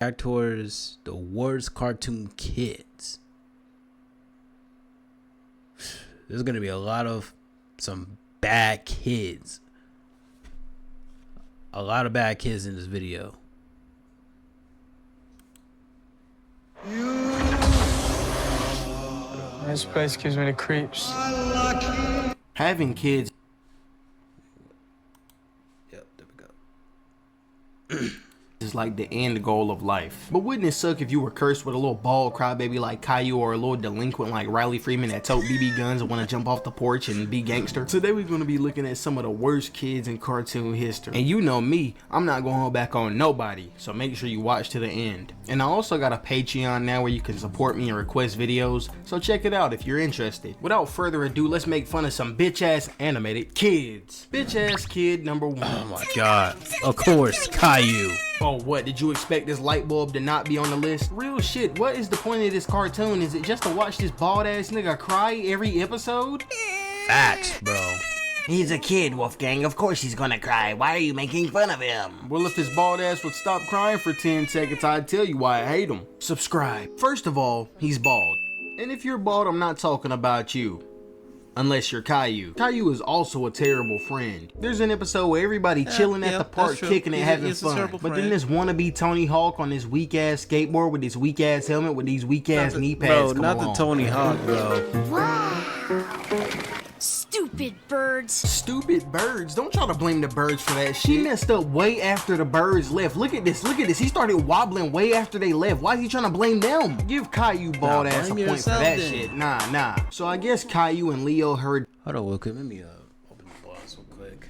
Back towards the worst cartoon kids. There's gonna be a lot of some bad kids. A lot of bad kids in this video. This place gives me the creeps. Having kids. Yep, there we go. Is like the end goal of life. But wouldn't it suck if you were cursed with a little bald crybaby like Caillou or a little delinquent like Riley Freeman that tote BB guns and want to jump off the porch and be gangster? Today we're going to be looking at some of the worst kids in cartoon history. And you know me, I'm not going to hold back on nobody, so make sure you watch to the end. And I also got a Patreon now where you can support me and request videos, so check it out if you're interested. Without further ado, let's make fun of some bitch ass animated kids. Bitch ass kid number 1. Oh my god. Of course, Caillou. Oh, what? Did you expect this light bulb to not be on the list? Real shit, what is the point of this cartoon? Is it just to watch this bald ass nigga cry every episode? Facts, bro. He's a kid, Wolfgang. Of course he's gonna cry. Why are you making fun of him? Well, if his bald ass would stop crying for 10 seconds, I'd tell you why I hate him. Subscribe. First of all, he's bald. And if you're bald, I'm not talking about you. Unless you're Caillou. Caillou is also a terrible friend. There's an episode where everybody chilling at the park, kicking and having fun. But then this wannabe Tony Hawk on this weak ass skateboard with this weak ass helmet with these weak ass knee pads. Bro, not the Tony Hawk, bro. Wow. Stupid birds. Stupid birds. Don't try to blame the birds for that shit. He messed up way after the birds left. Look at this. Look at this. He started wobbling way after they left. Why is he trying to blame them? Give Caillou bald ass a point for that shit. Nah. So I guess Caillou and Leo heard. Hold on, quick. Let me open the box real quick.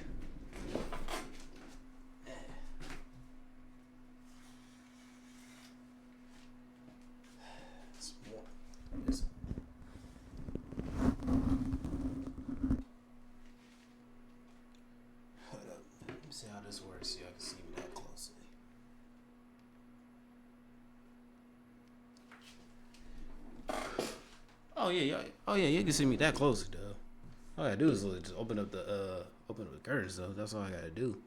See how this works. See, I can see me that closely. Oh yeah, you can see me that closely though. All I gotta do is just open up the curtains though. That's all I gotta do.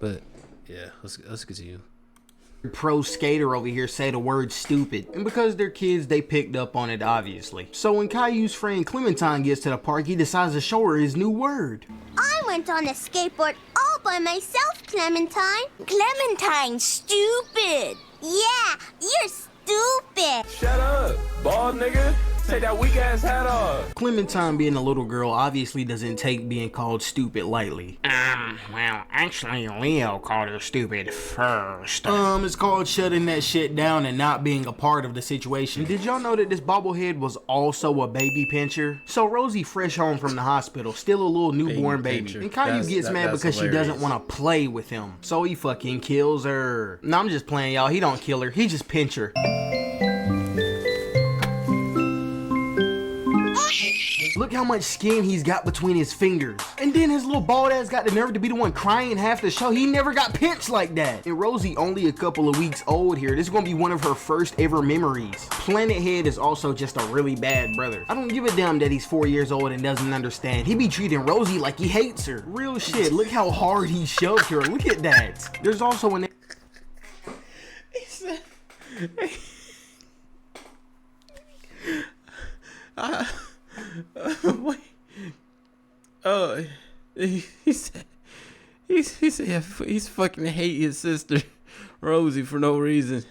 But yeah, let's continue. Pro skater over here say the word stupid, and because they're kids they picked up on it obviously. So when Caillou's friend Clementine gets to the park, he decides to show her his new word. I went on a skateboard all by myself, Clementine. Clementine, stupid. Yeah, you're stupid. Shut up, bald nigga. Take that weak ass hat off. Clementine, being a little girl, obviously doesn't take being called stupid lightly. Well, actually, Leo called her stupid first. It's called shutting that shit down and not being a part of the situation. Did y'all know that this bobblehead was also a baby pincher? So Rosie, fresh home from the hospital, still a little newborn baby. And Caillou gets mad because she doesn't want to play with him. So he fucking kills her. No, I'm just playing, y'all. He don't kill her. He just pinch her. Look how much skin he's got between his fingers. And then his little bald ass got the nerve to be the one crying half the show. He never got pinched like that. And Rosie only a couple of weeks old here. This is gonna be one of her first ever memories. Planet Head is also just a really bad brother. I don't give a damn that he's 4 years old and doesn't understand. He be treating Rosie like he hates her. Real shit. Look how hard he shoved her. Look at that. There's also an... Wait. Oh, he said he's fucking hate his sister Rosie for no reason.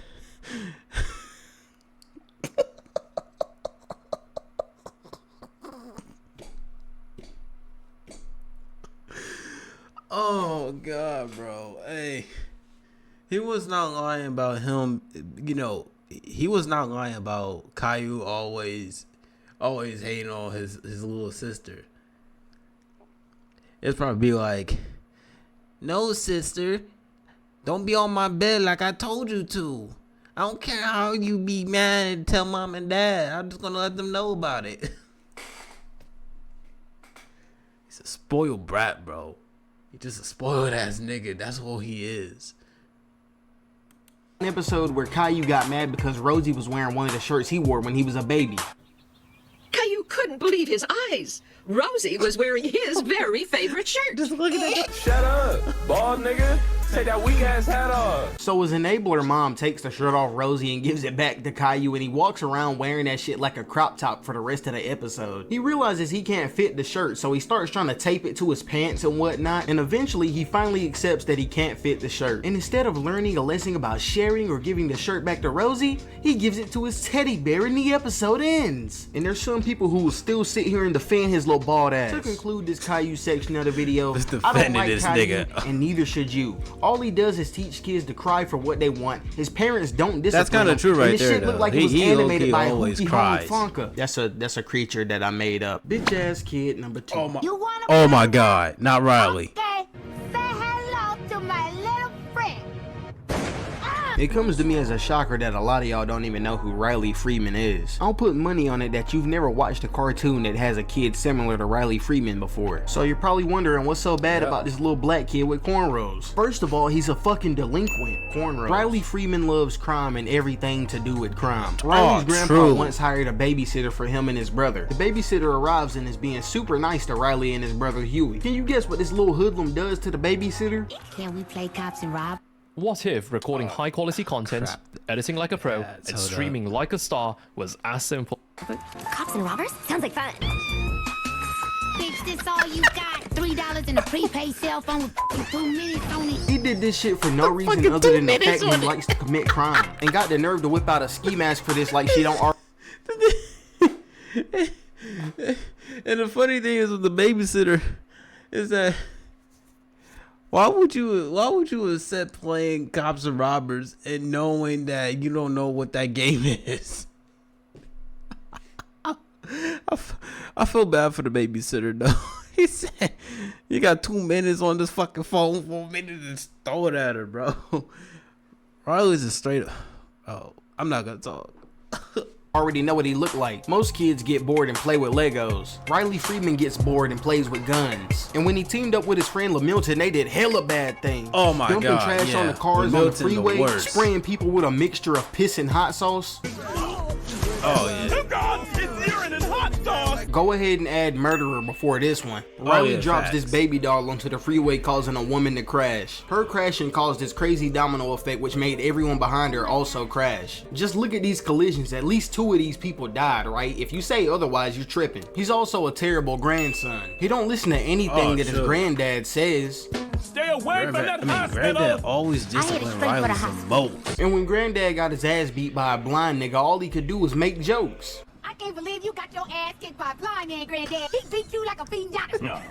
Oh god, bro. Hey, he was not lying about him. You know, he was not lying about Caillou always hating on his little sister. It's probably be like, no sister, don't be on my bed like I told you to. I don't care how you be mad and tell mom and dad. I'm just gonna let them know about it. He's a spoiled brat, bro. He's just a spoiled ass nigga. That's what he is. An episode where Caillou got mad because Rosie was wearing one of the shirts he wore when he was a baby. Caillou couldn't believe his eyes. Rosie was wearing his very favorite shirt. Just look at that. Shut up, bald nigga. take that weak ass hat off. So his enabler mom takes the shirt off Rosie and gives it back to Caillou, and he walks around wearing that shit like a crop top for the rest of the episode. He realizes he can't fit the shirt, so he starts trying to tape it to his pants and whatnot, and eventually he finally accepts that he can't fit the shirt. And instead of learning a lesson about sharing or giving the shirt back to Rosie, he gives it to his teddy bear and the episode ends. And there's some people who will still sit here and defend his little bald ass. To conclude this Caillou section of the video, I don't like this Caillou, nigga. and neither should you. All he does is teach kids to cry for what they want. His parents don't discipline That's kind of true right and this there, shit looked though. like it was He animated by always Hoochie cries. Fonka. That's a creature that I made up. Bitch ass kid number 2. Oh my God, not Riley. Okay, say hello to my little friend. It comes to me as a shocker that a lot of y'all don't even know who Riley Freeman is. I'll put money on it that you've never watched a cartoon that has a kid similar to Riley Freeman before. So you're probably wondering what's so bad about this little black kid with cornrows. First of all, he's a fucking delinquent. Cornrows. Riley Freeman loves crime and everything to do with crime. Riley's grandpa once hired a babysitter for him and his brother. The babysitter arrives and is being super nice to Riley and his brother Huey. Can you guess what this little hoodlum does to the babysitter? Can we play cops and rob? What if recording high-quality content, editing like a pro, and streaming like a star was as simple? Cops and robbers? Sounds like fun. Bitch, this all you got? $3 in a prepaid cell phone with 2 minutes on it. He did this shit for no reason other than the fact he likes to commit crime, and got the nerve to whip out a ski mask for this like she don't And the funny thing is with the babysitter is that why would you accept playing cops and robbers and knowing that you don't know what that game is? I feel bad for the babysitter though. He said, "You got 2 minutes on this fucking phone for a minute to just throw it at her, bro." Riley's a straight. Oh, I'm not gonna talk. already know what he looked like. Most kids get bored and play with Legos. Riley Freeman gets bored and plays with guns. And when he teamed up with his friend LaMilton, they did hella bad things. Oh my Dumping God, trash yeah. on the cars LaMilton, on the freeway, the worst. spraying people with a mixture of piss and hot sauce. Oh yeah. Go ahead and add murderer before this one. Riley drops this baby doll onto the freeway, causing a woman to crash. Her crashing caused this crazy domino effect which made everyone behind her also crash. Just look at these collisions. At least 2 of these people died, right? If you say otherwise, you're tripping. He's also a terrible grandson. He don't listen to anything that his granddad says. Stay away from that Granddad always disciplined Riley the most. And when granddad got his ass beat by a blind nigga, all he could do was make jokes. I can't believe you got your ass kicked by a blind man, Granddad. He beat you like a pinata.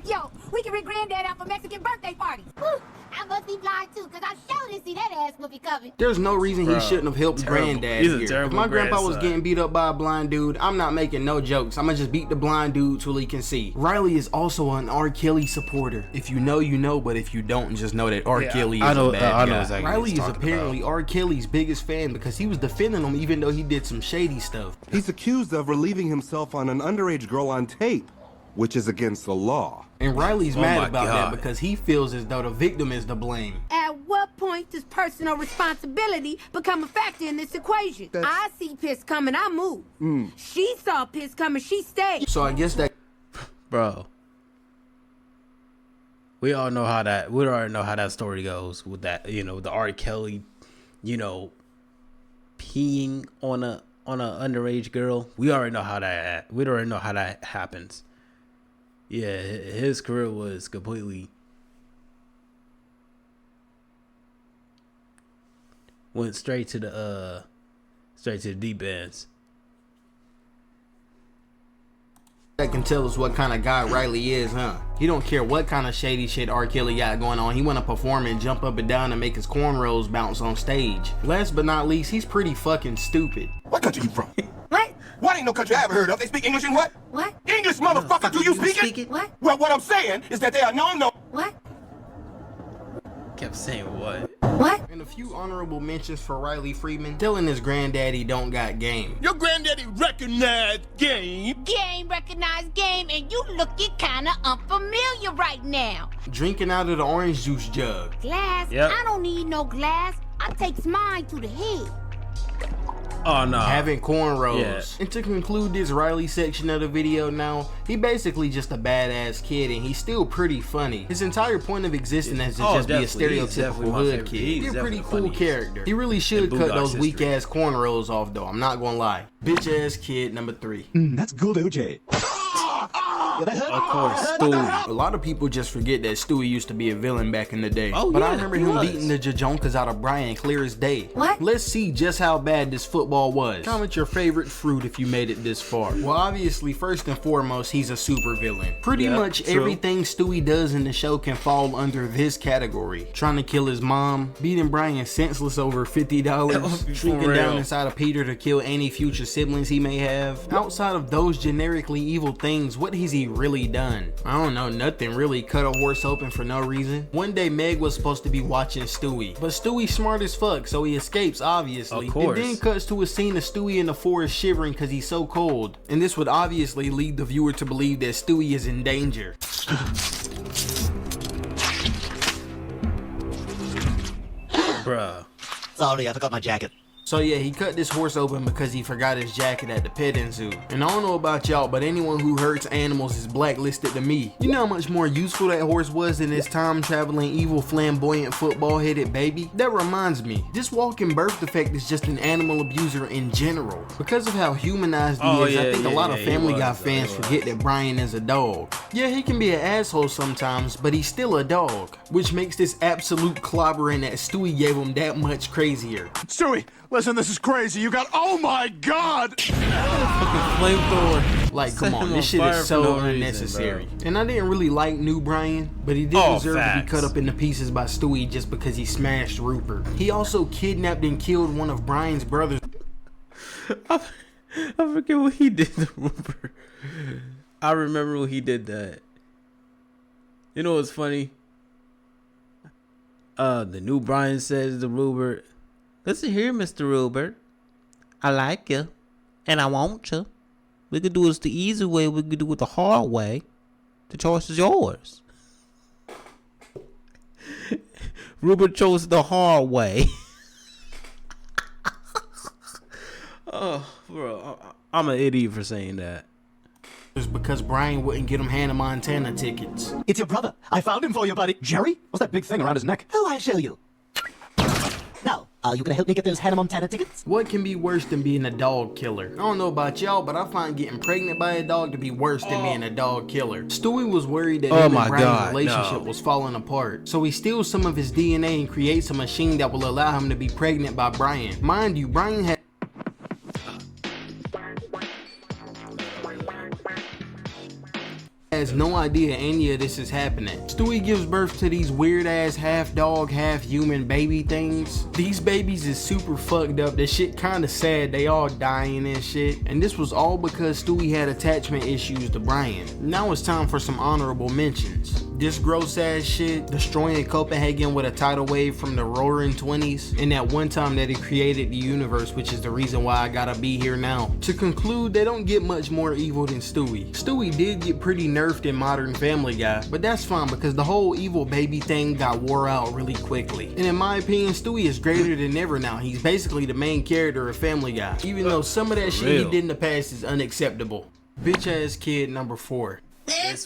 Yo, we can bring Granddad out for Mexican birthday parties. Whew, I must be blind too, because I sure didn't see that ass whoopie coming. There's no reason he shouldn't have helped Granddad He's a here. terrible If my grandpa was grandson. getting beat up by a blind dude, I'm not making no jokes. I'ma just beat the blind dude till he can see. Riley is also an R. Kelly supporter. If you know, you know, but if you don't, just know that R. Kelly is a bad guy. exactly what Riley he's is talking apparently R. Kelly's biggest fan because he was defending him even though he did some shady stuff. He's accused of relieving himself on an underage girl on tape, which is against the law. And Riley's mad my about God. that because he feels as though the victim is to blame. At what point does personal responsibility become a factor in this equation? I see piss coming, I move. She saw piss coming, she stayed. So I guess that Bro. We already know how that story goes with that, you know, the R. Kelly, you know, peeing on a underage girl. We already know how that happens. Yeah, his career was completely went straight to the deep ends. that can tell us what kind of guy Riley is, huh? He don't care what kind of shady shit R. Kelly got going on. He want to perform and jump up and down and make his cornrows bounce on stage. Last but not least, he's pretty fucking stupid. What country you from? What? What ain't no country I ever heard of? They speak English in what? What? English, motherfucker. Do you speak it? What? Well, what I'm saying is that they are no. What? Kept saying what? What? And a few honorable mentions for Riley Freeman, telling his granddaddy don't got game. Your granddaddy recognized game. Game recognized game, and you looking kinda unfamiliar right now. Drinking out of the orange juice jug. Glass? Yep. I don't need no glass. I takes mine to the head. Oh no. Having cornrows. Yeah. And to conclude this Riley section of the video now, he basically just a badass kid and he's still pretty funny. His entire point of existence is to just be a stereotypical hood kid. He's a pretty cool character. He really should cut those weak ass cornrows off though, I'm not gonna lie. Bitch ass kid number 3. That's good, OJ. Of course, Stewie. A lot of people just forget that Stewie used to be a villain back in the day. Oh, but yeah, I remember him beating the Jajonkas out of Brian clear as day. What? Let's see just how bad this football was. Comment your favorite fruit if you made it this far. Well, obviously, first and foremost, he's a super villain. Pretty much everything Stewie does in the show can fall under this category. Trying to kill his mom, beating Brian senseless over $50, shrinking down inside of Peter to kill any future siblings he may have. Outside of those generically evil things, what has he really done? I don't know, nothing really. Cut a horse open for no reason. One day Meg was supposed to be watching Stewie, but Stewie's smart as fuck, so he escapes obviously. Of course. It then cuts to a scene of Stewie in the forest shivering because he's so cold, and this would obviously lead the viewer to believe that Stewie is in danger. Bruh. Sorry, I forgot my jacket. So yeah, he cut this horse open because he forgot his jacket at the petting zoo. And I don't know about y'all, but anyone who hurts animals is blacklisted to me. You know how much more useful that horse was than this time-traveling, evil, flamboyant, football-headed baby? That reminds me, this walking birth defect is just an animal abuser in general. Because of how humanized he is, I think a lot of Family Guy fans forget that Brian is a dog. Yeah, he can be an asshole sometimes, but he's still a dog. Which makes this absolute clobbering that Stewie gave him that much crazier. Stewie, listen, this is crazy. You got, oh my God! Flamethrower. Like, come on, this shit is so unnecessary. And I didn't really like New Brian, but he did deserve to be cut up into pieces by Stewie just because he smashed Rupert. He also kidnapped and killed one of Brian's brothers. I forget what he did to Rupert. I remember when he did that. You know what's funny? The New Brian says to Rupert, "Listen here, Mr. Rupert. I like you, and I want you. We could do this the easy way. We could do it the hard way. The choice is yours." Rupert chose the hard way. Oh, bro, I'm an idiot for saying that. Because Brian wouldn't get him Hannah Montana tickets. It's your brother. I found him for you, buddy. Jerry? What's that big thing around his neck? Oh, I'll show you. Now, are you gonna help me get those Hannah Montana tickets? What can be worse than being a dog killer? I don't know about y'all, but I find getting pregnant by a dog to be worse than being a dog killer. Stewie was worried that him and Brian's relationship was falling apart, so he steals some of his DNA and creates a machine that will allow him to be pregnant by Brian. Mind you, Brian had has no idea any of this is happening. Stewie gives birth to these weird ass half dog, half human baby things. These babies is super fucked up. This shit kinda sad. They all dying and shit. And this was all because Stewie had attachment issues to Brian. Now it's time for some honorable mentions. This gross ass shit, destroying Copenhagen with a tidal wave from the roaring 20s, and that one time that he created the universe, which is the reason why I gotta be here now. To conclude, they don't get much more evil than Stewie. Stewie did get pretty nerfed in Modern Family Guy, but that's fine because the whole evil baby thing got wore out really quickly. And in my opinion, Stewie is greater than ever now. He's basically the main character of Family Guy, even though some of that shit he did in the past is unacceptable. Bitch ass kid number 4.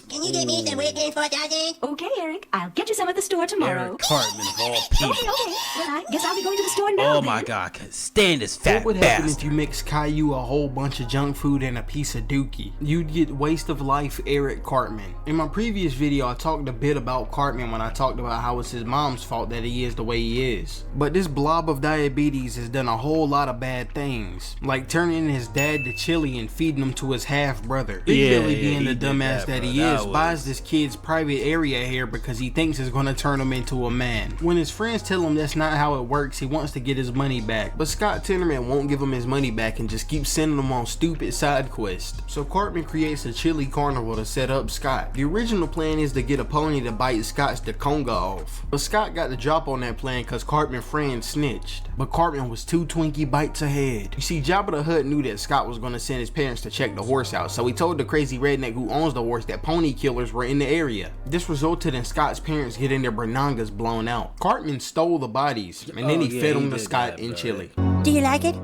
Can you get me some whipped cream for $1,000? Okay, Eric. I'll get you some at the store tomorrow. Eric Cartman of all people. Okay. Well, I guess I'll be going to the store now. Oh my God, I can't stand this fat What would happen bastard. if you mix Caillou, a whole bunch of junk food, and a piece of dookie? You'd get waste of life Eric Cartman. In my previous video, I talked a bit about Cartman when I talked about how it's his mom's fault that he is the way he is. But this blob of diabetes has done a whole lot of bad things, like turning his dad to chili and feeding him to his half brother. Big Billy, being the dumbass that he is, buys this kid's private area hair because he thinks it's gonna turn him into a man. When his friends tell him that's not how it works, he wants to get his money back, but Scott Tenorman won't give him his money back and just keeps sending him on stupid side quests. So Cartman creates a chili carnival to set up Scott. The original plan is to get a pony to bite Scott's Dakonga off, but Scott got the drop on that plan because Cartman's friend snitched. But Cartman was 2 Twinkie bites ahead. You see, Jabba the Hutt knew that Scott was gonna send his parents to check the horse out, so he told the crazy redneck who owns the horse that pony killers were in the area. This resulted in Scott's parents getting their Bernangas blown out. Cartman stole the bodies and then he fed them to Scott in Chile. Do you like it?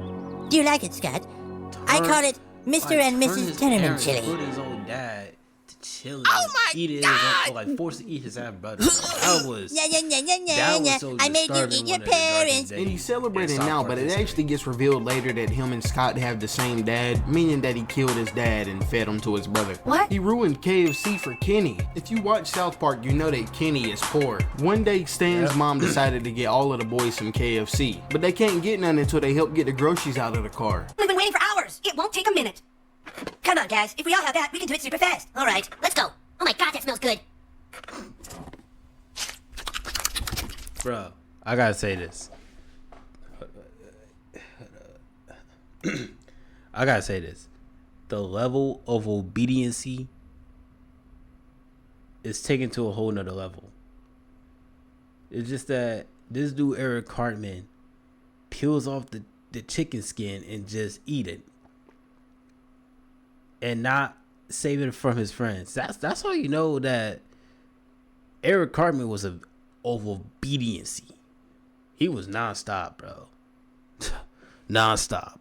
Do you like it, Scott? I call it Mr. and Mrs. Tenorman chili. Put his own dad to chili. Oh my eat God! like forced to eat his half brother. That was. Yeah. was so I made you eat your parents. And he's celebrating now, but it actually gets revealed later that him and Scott have the same dad, meaning that he killed his dad and fed him to his brother. What? He ruined KFC for Kenny. If you watch South Park, you know that Kenny is poor. One day, Stan's mom decided to get all of the boys some KFC, but they can't get none until they help get the groceries out of the car. We've been waiting for hours. It won't take a minute. Come on, guys. If we all have that, we can do it super fast. All right, let's go. Oh my God, that smells good. Bro, I gotta say this. I gotta say this. The level of obediency is taken to a whole nother level. It's just that this dude Eric Cartman peels off the chicken skin and just eat it. And not save it from his friends. That's how you know that Eric Cartman was of obediency. He was nonstop, bro. Nonstop.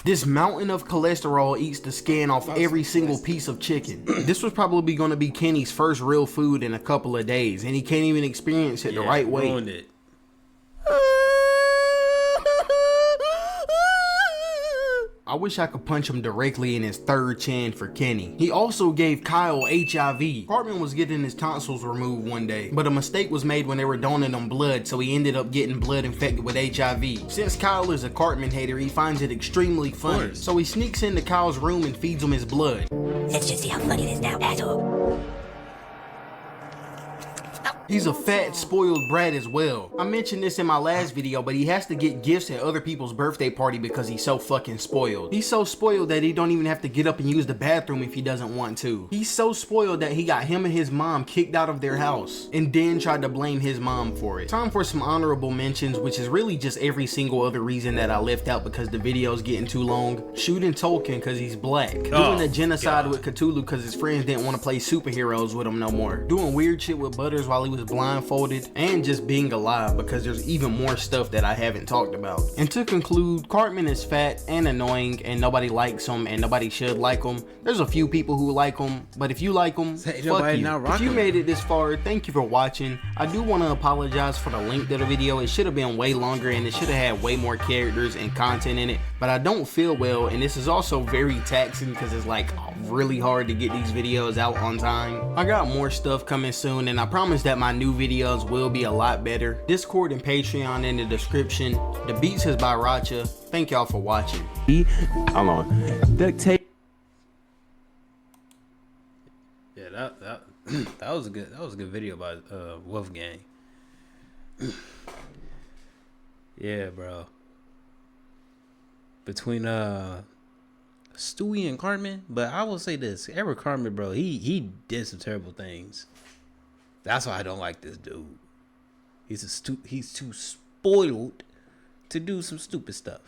This mountain of cholesterol eats the skin off every single piece of chicken. This was probably going to be Kenny's first real food in a couple of days, and he can't even experience it the right way. Ruined it. I wish I could punch him directly in his third chin for Kenny. He also gave Kyle HIV. Cartman was getting his tonsils removed one day, but a mistake was made when they were donating him blood, so he ended up getting blood infected with HIV. Since Kyle is a Cartman hater, he finds it extremely funny, so he sneaks into Kyle's room and feeds him his blood. Let's just see how funny it is now, asshole. He's a fat, spoiled brat as well. I mentioned this in my last video, but he has to get gifts at other people's birthday party because he's so fucking spoiled. He's so spoiled that he don't even have to get up and use the bathroom if he doesn't want to. He's so spoiled that he got him and his mom kicked out of their house and then tried to blame his mom for it. Time for some honorable mentions, which is really just every single other reason that I left out because the video's getting too long. Shooting Tolkien because he's black. Doing a genocide with Cthulhu because his friends didn't want to play superheroes with him no more. Doing weird shit with Butters while he was blindfolded, and just being alive because there's even more stuff that I haven't talked about. And to conclude, Cartman is fat and annoying and nobody likes him and nobody should like him. There's a few people who like him, but if you like him, fuck you. If you made it this far, thank you for watching. I do want to apologize for the length of the video. It should have been way longer and it should have had way more characters and content in it, but I don't feel well, and this is also very taxing because it's like really hard to get these videos out on time. I got more stuff coming soon, and I promise that my new videos will be a lot better. Discord and Patreon in the description. The beats is by Racha. Thank y'all for watching. Hold on. Duct tape. Yeah, that was a good video by Wolfgang. Yeah, bro. Between Stewie and Cartman, but I will say this: Eric Cartman, bro, he did some terrible things. That's why I don't like this dude. He's too spoiled to do some stupid stuff.